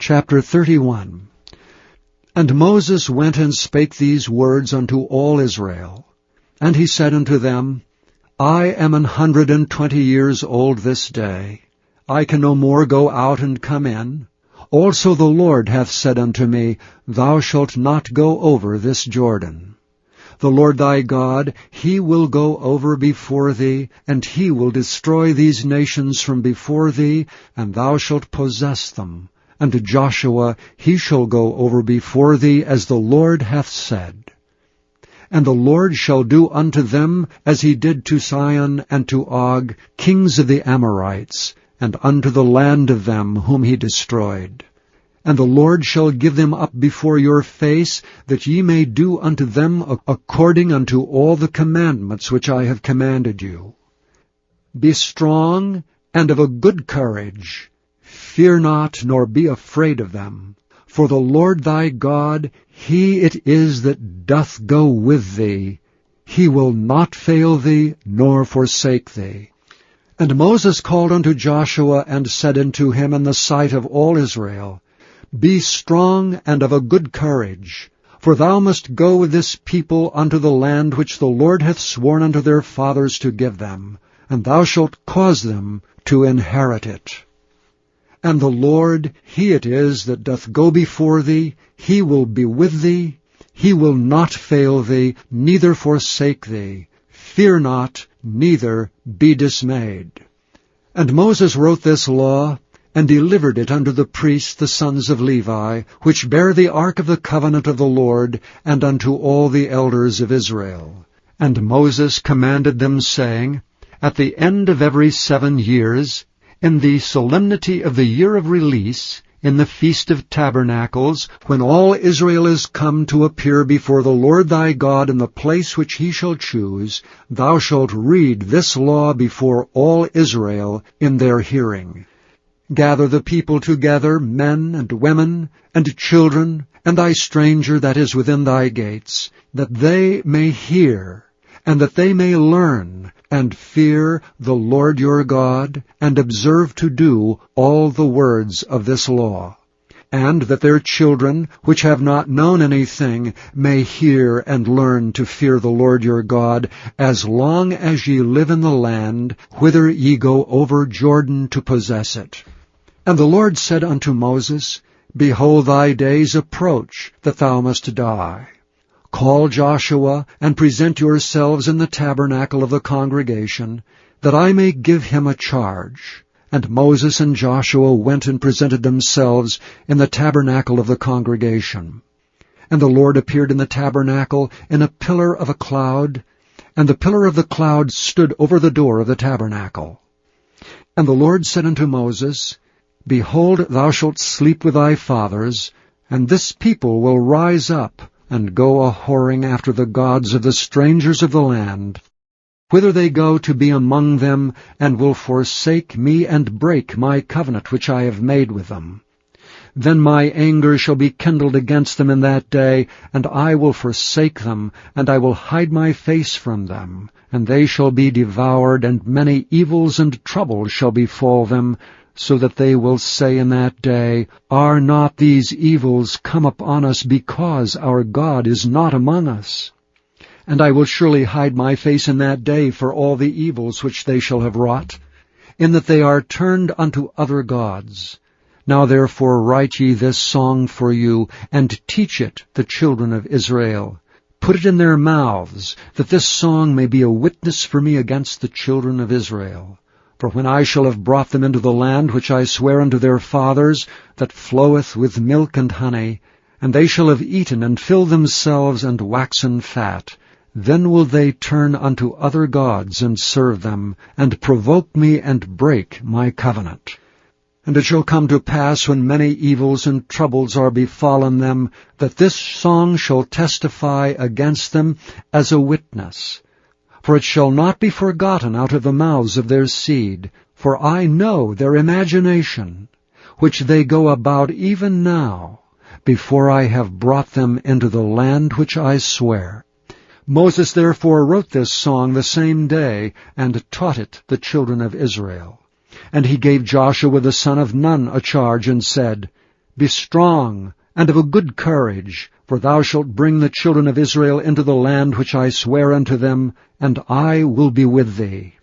Chapter 31. And Moses went and spake these words unto all Israel. And he said unto them, I am 120 years old this day. I can no more go out and come in. Also the Lord hath said unto me, Thou shalt not go over this Jordan. The Lord thy God, he will go over before thee, and he will destroy these nations from before thee, and thou shalt possess them. And to Joshua he shall go over before thee, as the Lord hath said. And the Lord shall do unto them as he did to Sihon and to Og, kings of the Amorites, and unto the land of them whom he destroyed. And the Lord shall give them up before your face, that ye may do unto them according unto all the commandments which I have commanded you. Be strong and of a good courage. Fear not, nor be afraid of them. For the Lord thy God, he it is that doth go with thee. He will not fail thee, nor forsake thee. And Moses called unto Joshua, and said unto him in the sight of all Israel, Be strong and of a good courage, for thou must go with this people unto the land which the Lord hath sworn unto their fathers to give them, and thou shalt cause them to inherit it. And the Lord, he it is that doth go before thee, he will be with thee, he will not fail thee, neither forsake thee. Fear not, neither be dismayed. And Moses wrote this law, and delivered it unto the priests the sons of Levi, which bear the ark of the covenant of the Lord, and unto all the elders of Israel. And Moses commanded them, saying, At the end of every 7 years, in the solemnity of the year of release, in the Feast of Tabernacles, when all Israel is come to appear before the Lord thy God in the place which he shall choose, thou shalt read this law before all Israel in their hearing. Gather the people together, men and women, and children, and thy stranger that is within thy gates, that they may hear, and that they may learn, and fear the Lord your God, and observe to do all the words of this law, and that their children, which have not known anything, may hear and learn to fear the Lord your God, as long as ye live in the land, whither ye go over Jordan to possess it. And the Lord said unto Moses, Behold, thy days approach, that thou must die. Call Joshua, and present yourselves in the tabernacle of the congregation, that I may give him a charge. And Moses and Joshua went and presented themselves in the tabernacle of the congregation. And the Lord appeared in the tabernacle in a pillar of a cloud, and the pillar of the cloud stood over the door of the tabernacle. And the Lord said unto Moses, Behold, thou shalt sleep with thy fathers, and this people will rise up, and go a-whoring after the gods of the strangers of the land, whither they go to be among them, and will forsake me and break my covenant which I have made with them. Then my anger shall be kindled against them in that day, and I will forsake them, and I will hide my face from them, and they shall be devoured, and many evils and troubles shall befall them, so that they will say in that day, Are not these evils come upon us because our God is not among us? And I will surely hide my face in that day for all the evils which they shall have wrought, in that they are turned unto other gods. Now therefore write ye this song for you, and teach it the children of Israel. Put it in their mouths, that this song may be a witness for me against the children of Israel. For when I shall have brought them into the land which I swear unto their fathers, that floweth with milk and honey, and they shall have eaten and filled themselves and waxen fat, then will they turn unto other gods and serve them, and provoke me and break my covenant. And it shall come to pass, when many evils and troubles are befallen them, that this song shall testify against them as a witness. For it shall not be forgotten out of the mouths of their seed, for I know their imagination, which they go about even now, before I have brought them into the land which I swear. Moses therefore wrote this song the same day, and taught it the children of Israel. And he gave Joshua the son of Nun a charge, and said, Be strong, and of a good courage, for thou shalt bring the children of Israel into the land which I swear unto them, and I will be with thee.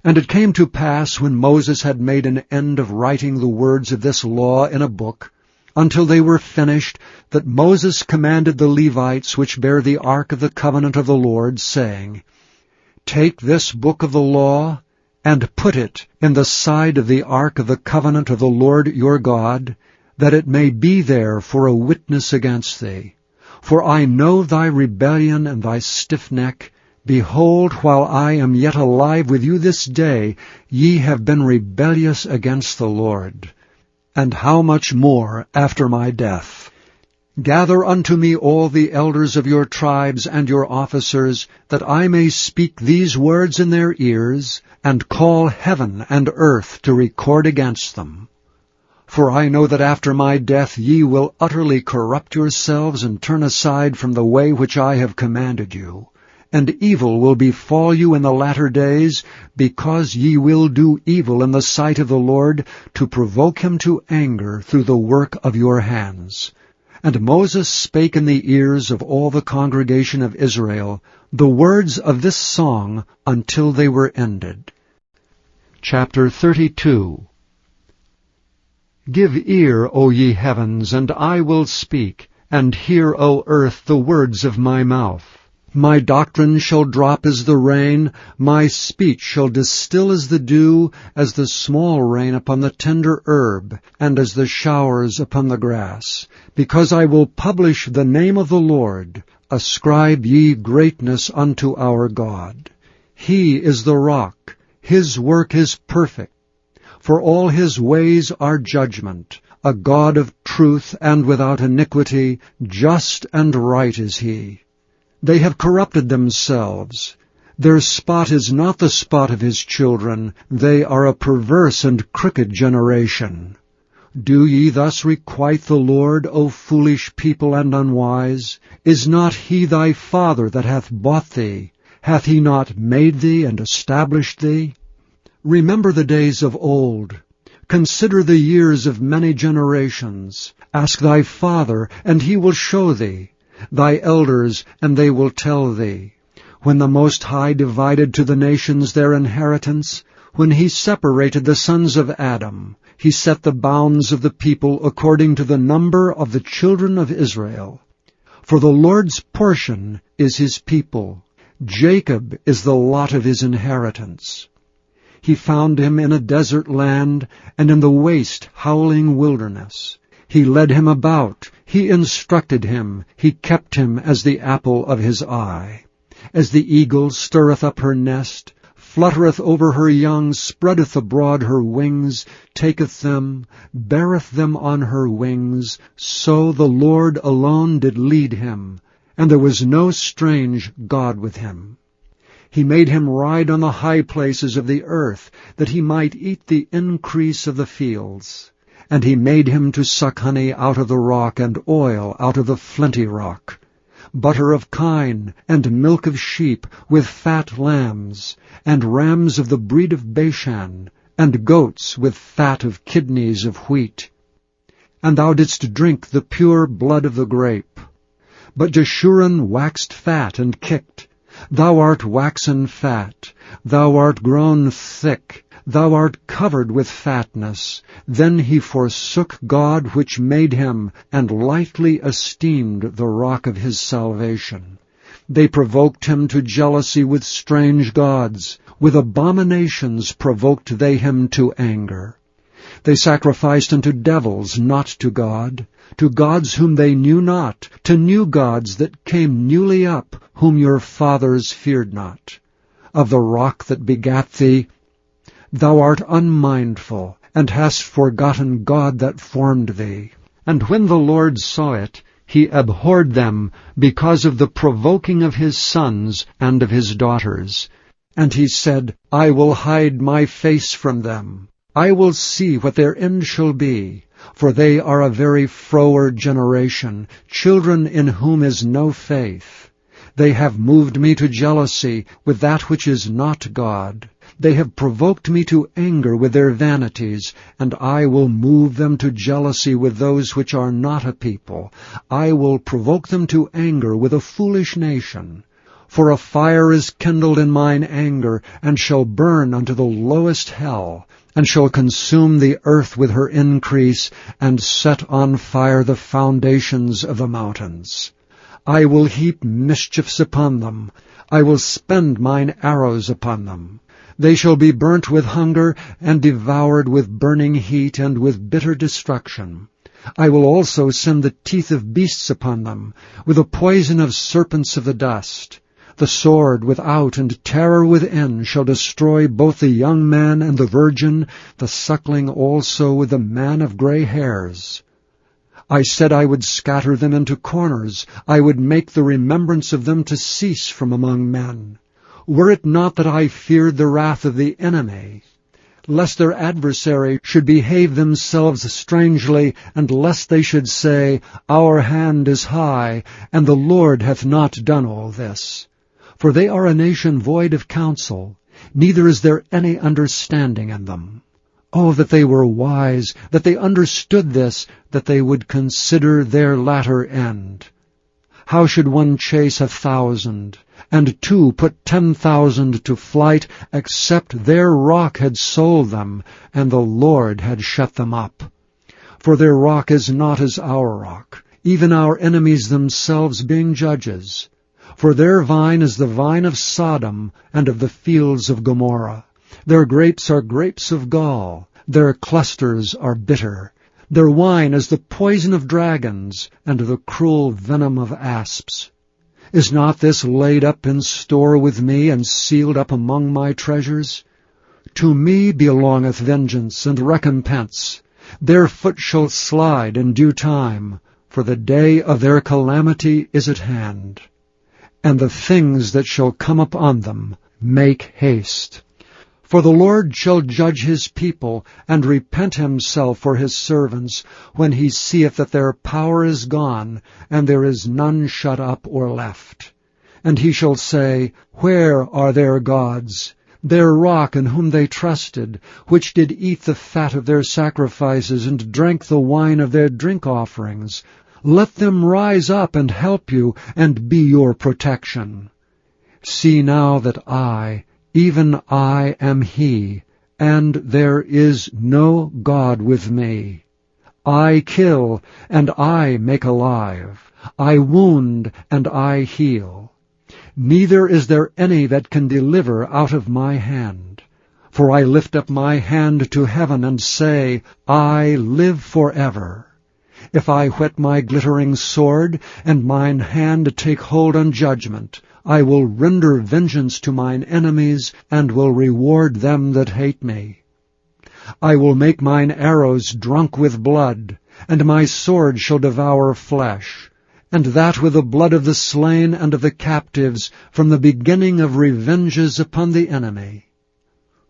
And it came to pass, when Moses had made an end of writing the words of this law in a book, until they were finished, that Moses commanded the Levites which bear the ark of the covenant of the Lord, saying, Take this book of the law, and put it in the side of the ark of the covenant of the Lord your God, that it may be there for a witness against thee. For I know thy rebellion and thy stiff neck. Behold, while I am yet alive with you this day, ye have been rebellious against the Lord. And how much more after my death? Gather unto me all the elders of your tribes and your officers, that I may speak these words in their ears, and call heaven and earth to record against them. For I know that after my death ye will utterly corrupt yourselves, and turn aside from the way which I have commanded you. And evil will befall you in the latter days, because ye will do evil in the sight of the Lord, to provoke him to anger through the work of your hands. And Moses spake in the ears of all the congregation of Israel the words of this song until they were ended. Chapter 32. Give ear, O ye heavens, and I will speak, and hear, O earth, the words of my mouth. My doctrine shall drop as the rain, my speech shall distill as the dew, as the small rain upon the tender herb, and as the showers upon the grass. Because I will publish the name of the Lord. Ascribe ye greatness unto our God. He is the rock, his work is perfect. For all his ways are judgment, a God of truth and without iniquity, just and right is he. They have corrupted themselves. Their spot is not the spot of his children. They are a perverse and crooked generation. Do ye thus requite the Lord, O foolish people and unwise? Is not he thy father that hath bought thee? Hath he not made thee and established thee? Remember the days of old. Consider the years of many generations. Ask thy father, and he will show thee, thy elders, and they will tell thee. When the Most High divided to the nations their inheritance, when he separated the sons of Adam, he set the bounds of the people according to the number of the children of Israel. For the Lord's portion is his people. Jacob is the lot of his inheritance. He found him in a desert land, and in the waste howling wilderness. He led him about, he instructed him, he kept him as the apple of his eye. As the eagle stirreth up her nest, fluttereth over her young, spreadeth abroad her wings, taketh them, beareth them on her wings, so the Lord alone did lead him, and there was no strange God with him. He made him ride on the high places of the earth, that he might eat the increase of the fields. And he made him to suck honey out of the rock, and oil out of the flinty rock, butter of kine, and milk of sheep, with fat lambs, and rams of the breed of Bashan, and goats with fat of kidneys of wheat. And thou didst drink the pure blood of the grape. But Jeshurun waxed fat and kicked. Thou art waxen fat, thou art grown thick, thou art covered with fatness. Then he forsook God which made him, and lightly esteemed the rock of his salvation. They provoked him to jealousy with strange gods. With abominations provoked they him to anger. They sacrificed unto devils, not to gods whom they knew not, to new gods that came newly up, whom your fathers feared not. Of the rock that begat thee, thou art unmindful, and hast forgotten God that formed thee. And when the Lord saw it, he abhorred them, because of the provoking of his sons and of his daughters. And he said, I will hide my face from them. I will see what their end shall be. For they are a very froward generation, children in whom is no faith. They have moved me to jealousy with that which is not God. They have provoked me to anger with their vanities, and I will move them to jealousy with those which are not a people. I will provoke them to anger with a foolish nation. For a fire is kindled in mine anger, and shall burn unto the lowest hell, and shall consume the earth with her increase, and set on fire the foundations of the mountains. I will heap mischiefs upon them. I will spend mine arrows upon them. They shall be burnt with hunger, and devoured with burning heat, and with bitter destruction. I will also send the teeth of beasts upon them, with the poison of serpents of the dust. The sword without and terror within shall destroy both the young man and the virgin, the suckling also with the man of gray hairs. I said I would scatter them into corners. I would make the remembrance of them to cease from among men. Were it not that I feared the wrath of the enemy, lest their adversary should behave themselves strangely, and lest they should say, Our hand is high, and the Lord hath not done all this. For they are a nation void of counsel, neither is there any understanding in them. Oh, that they were wise, that they understood this, that they would consider their latter end. How should one chase 1,000, and two put 10,000 to flight, except their rock had sold them, and the Lord had shut them up? For their rock is not as our rock, even our enemies themselves being judges. For their vine is the vine of Sodom, and of the fields of Gomorrah. Their grapes are grapes of gall, their clusters are bitter. Their wine is the poison of dragons, and the cruel venom of asps. Is not this laid up in store with me, and sealed up among my treasures? To me belongeth vengeance and recompense. Their foot shall slide in due time, for the day of their calamity is at hand. And the things that shall come upon them make haste. For the Lord shall judge his people, and repent himself for his servants, when he seeth that their power is gone, and there is none shut up or left. And he shall say, Where are their gods, their rock in whom they trusted, which did eat the fat of their sacrifices, and drank the wine of their drink offerings? Let them rise up and help you, and be your protection. See now that I, even I, am he, and there is no God with me. I kill, and I make alive. I wound, and I heal. Neither is there any that can deliver out of my hand. For I lift up my hand to heaven, and say, I live forever. If I whet my glittering sword, and mine hand take hold on judgment, I will render vengeance to mine enemies, and will reward them that hate me. I will make mine arrows drunk with blood, and my sword shall devour flesh, and that with the blood of the slain and of the captives, from the beginning of revenges upon the enemy.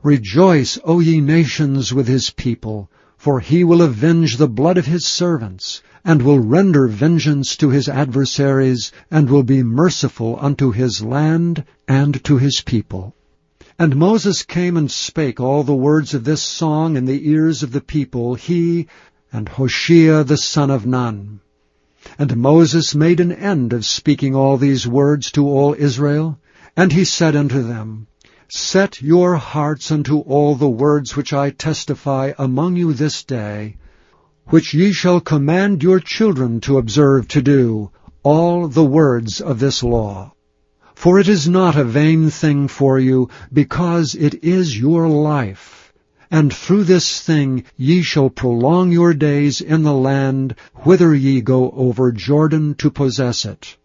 Rejoice, O ye nations, with his people, for he will avenge the blood of his servants, and will render vengeance to his adversaries, and will be merciful unto his land and to his people. And Moses came and spake all the words of this song in the ears of the people, he and Hoshea the son of Nun. And Moses made an end of speaking all these words to all Israel, and he said unto them, Set your hearts unto all the words which I testify among you this day, which ye shall command your children to observe to do, all the words of this law. For it is not a vain thing for you, because it is your life. And through this thing ye shall prolong your days in the land, whither ye go over Jordan to possess it.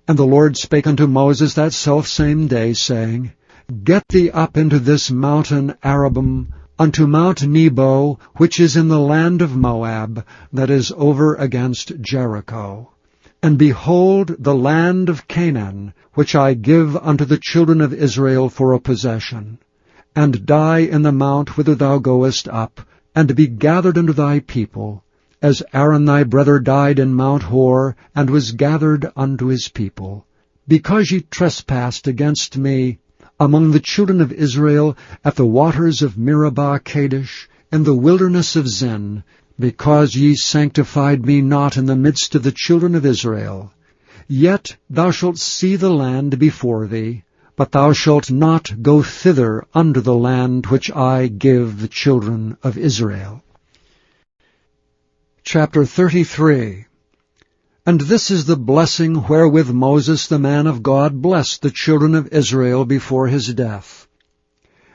And the Lord spake unto Moses that selfsame day, saying, Get thee up into this mountain Arabim, unto Mount Nebo, which is in the land of Moab, that is over against Jericho. And behold the land of Canaan, which I give unto the children of Israel for a possession. And die in the mount whither thou goest up, and be gathered unto thy people, as Aaron thy brother died in Mount Hor, and was gathered unto his people. Because ye trespassed against me, among the children of Israel at the waters of Meribah Kadesh, in the wilderness of Zin, because ye sanctified me not in the midst of the children of Israel. Yet thou shalt see the land before thee, but thou shalt not go thither unto the land which I give the children of Israel. Chapter 33. And this is the blessing wherewith Moses the man of God blessed the children of Israel before his death.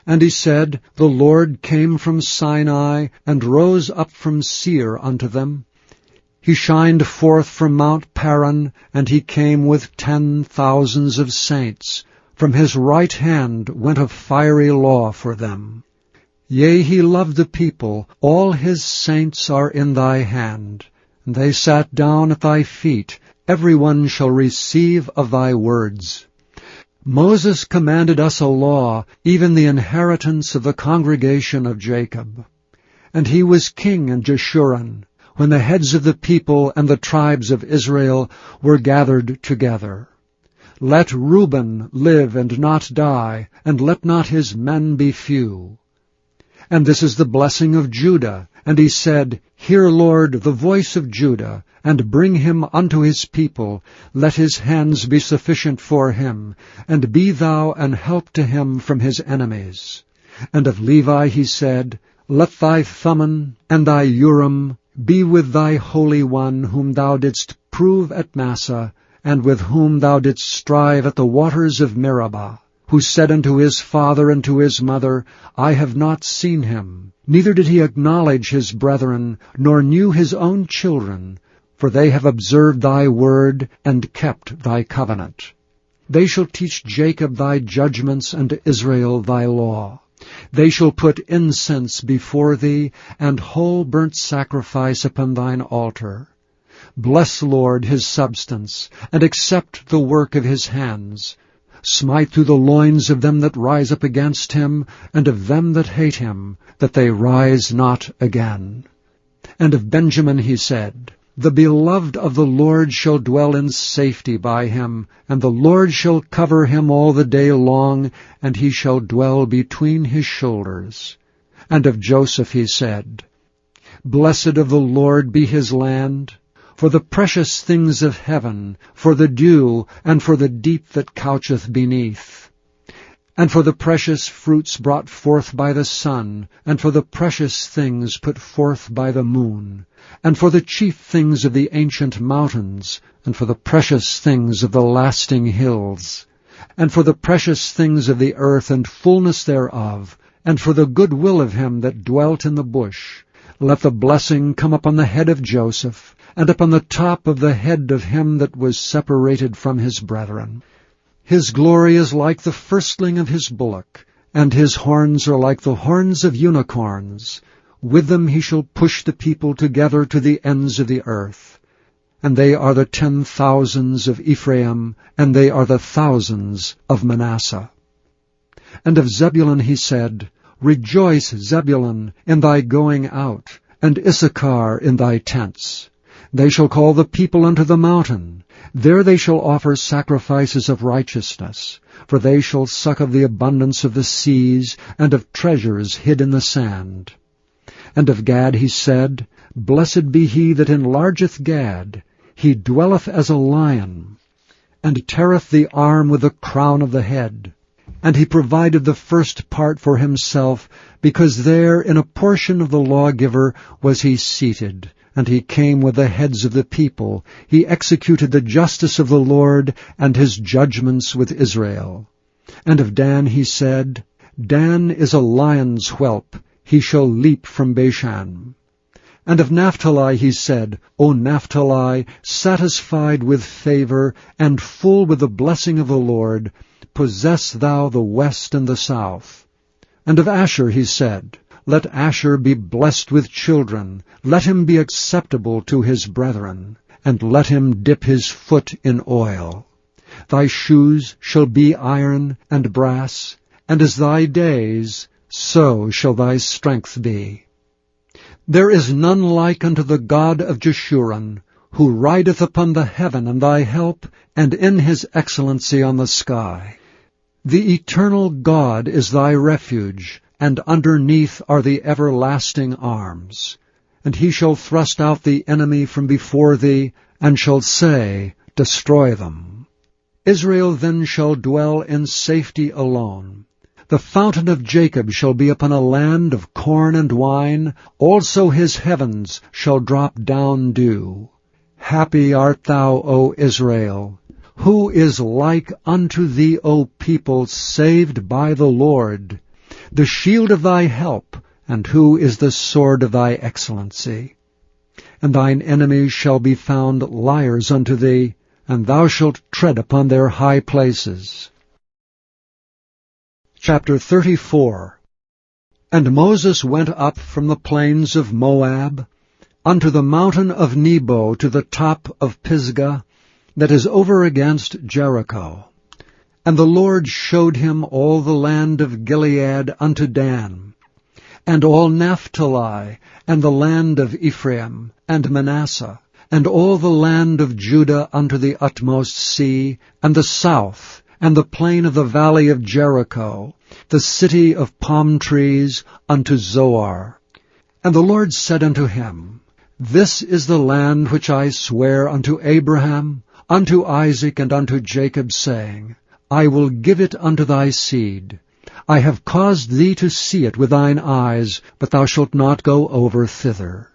And he said, The Lord came from Sinai, and rose up from Seir unto them. He shined forth from Mount Paran, and he came with 10,000s of saints. From his right hand went a fiery law for them. Yea, he loved the people, all his saints are in thy hand. And they sat down at thy feet, every one shall receive of thy words. Moses commanded us a law, even the inheritance of the congregation of Jacob. And he was king in Jeshurun, when the heads of the people and the tribes of Israel were gathered together. Let Reuben live and not die, and let not his men be few. And this is the blessing of Judah. And he said, Hear, Lord, the voice of Judah, and bring him unto his people. Let his hands be sufficient for him, and be thou an help to him from his enemies. And of Levi he said, Let thy Thummim and thy Urim be with thy Holy One, whom thou didst prove at Massah, and with whom thou didst strive at the waters of Meribah, who said unto his father and to his mother, I have not seen him, neither did he acknowledge his brethren, nor knew his own children, for they have observed thy word, and kept thy covenant. They shall teach Jacob thy judgments, and Israel thy law. They shall put incense before thee, and whole burnt sacrifice upon thine altar. Bless, Lord, his substance, and accept the work of his hands. Smite through the loins of them that rise up against him, and of them that hate him, that they rise not again. And of Benjamin he said, The beloved of the Lord shall dwell in safety by him, and the Lord shall cover him all the day long, and he shall dwell between his shoulders. And of Joseph he said, Blessed of the Lord be his land, for the precious things of heaven, for the dew, and for the deep that coucheth beneath, and for the precious fruits brought forth by the sun, and for the precious things put forth by the moon, and for the chief things of the ancient mountains, and for the precious things of the lasting hills, and for the precious things of the earth and fullness thereof, and for the good will of him that dwelt in the bush. Let the blessing come upon the head of Joseph, and upon the top of the head of him that was separated from his brethren. His glory is like the firstling of his bullock, and his horns are like the horns of unicorns. With them he shall push the people together to the ends of the earth. And they are the 10,000s of Ephraim, and they are the thousands of Manasseh. And of Zebulun he said, Rejoice, Zebulun, in thy going out, and Issachar in thy tents. They shall call the people unto the mountain. There they shall offer sacrifices of righteousness, for they shall suck of the abundance of the seas, and of treasures hid in the sand. And of Gad he said, Blessed be he that enlargeth Gad. He dwelleth as a lion, and teareth the arm with the crown of the head. And he provided the first part for himself, because there in a portion of the lawgiver was he seated. And he came with the heads of the people. He executed the justice of the Lord, and his judgments with Israel. And of Dan he said, Dan is a lion's whelp. He shall leap from Bashan. And of Naphtali he said, O Naphtali, satisfied with favor, and full with the blessing of the Lord, possess thou the west and the south. And of Asher he said, Let Asher be blessed with children, let him be acceptable to his brethren, and let him dip his foot in oil. Thy shoes shall be iron and brass, and as thy days, so shall thy strength be. There is none like unto the God of Jeshurun, who rideth upon the heaven and thy help, and in his excellency on the sky. The eternal God is thy refuge, and underneath are the everlasting arms. And he shall thrust out the enemy from before thee, and shall say, Destroy them. Israel then shall dwell in safety alone. The fountain of Jacob shall be upon a land of corn and wine, also his heavens shall drop down dew. Happy art thou, O Israel! Who is like unto thee, O people, saved by the Lord? The shield of thy help, and who is the sword of thy excellency? And thine enemies shall be found liars unto thee, and thou shalt tread upon their high places. Chapter 34. And Moses went up from the plains of Moab unto the mountain of Nebo to the top of Pisgah, that is over against Jericho. And the Lord showed him all the land of Gilead unto Dan, and all Naphtali, and the land of Ephraim, and Manasseh, and all the land of Judah unto the utmost sea, and the south, and the plain of the valley of Jericho, the city of palm trees, unto Zoar. And the Lord said unto him, This is the land which I sware unto Abraham, unto Isaac, and unto Jacob, saying, I will give it unto thy seed. I have caused thee to see it with thine eyes, but thou shalt not go over thither.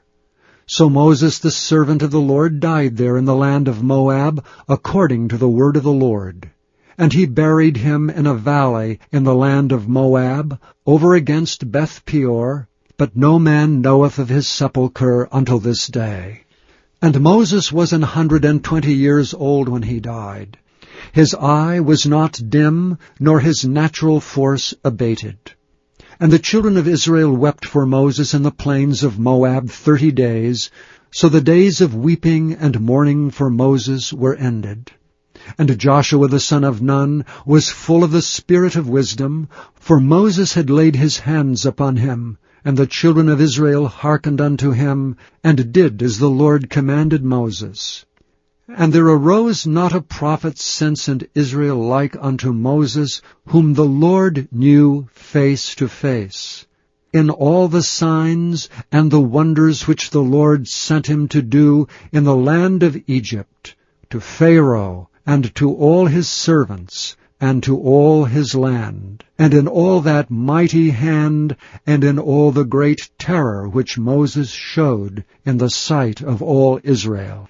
So Moses the servant of the Lord died there in the land of Moab, according to the word of the Lord. And he buried him in a valley in the land of Moab, over against Beth-peor, but no man knoweth of his sepulchre until this day. And Moses was 120 years old when he died. His eye was not dim, nor his natural force abated. And the children of Israel wept for Moses in the plains of Moab 30 days, so the days of weeping and mourning for Moses were ended. And Joshua the son of Nun was full of the spirit of wisdom, for Moses had laid his hands upon him, and the children of Israel hearkened unto him, and did as the Lord commanded Moses. And there arose not a prophet since in Israel like unto Moses, whom the Lord knew face to face. In all the signs and the wonders which the Lord sent him to do in the land of Egypt, to Pharaoh, and to all his servants, and to all his land, and in all that mighty hand, and in all the great terror which Moses showed in the sight of all Israel.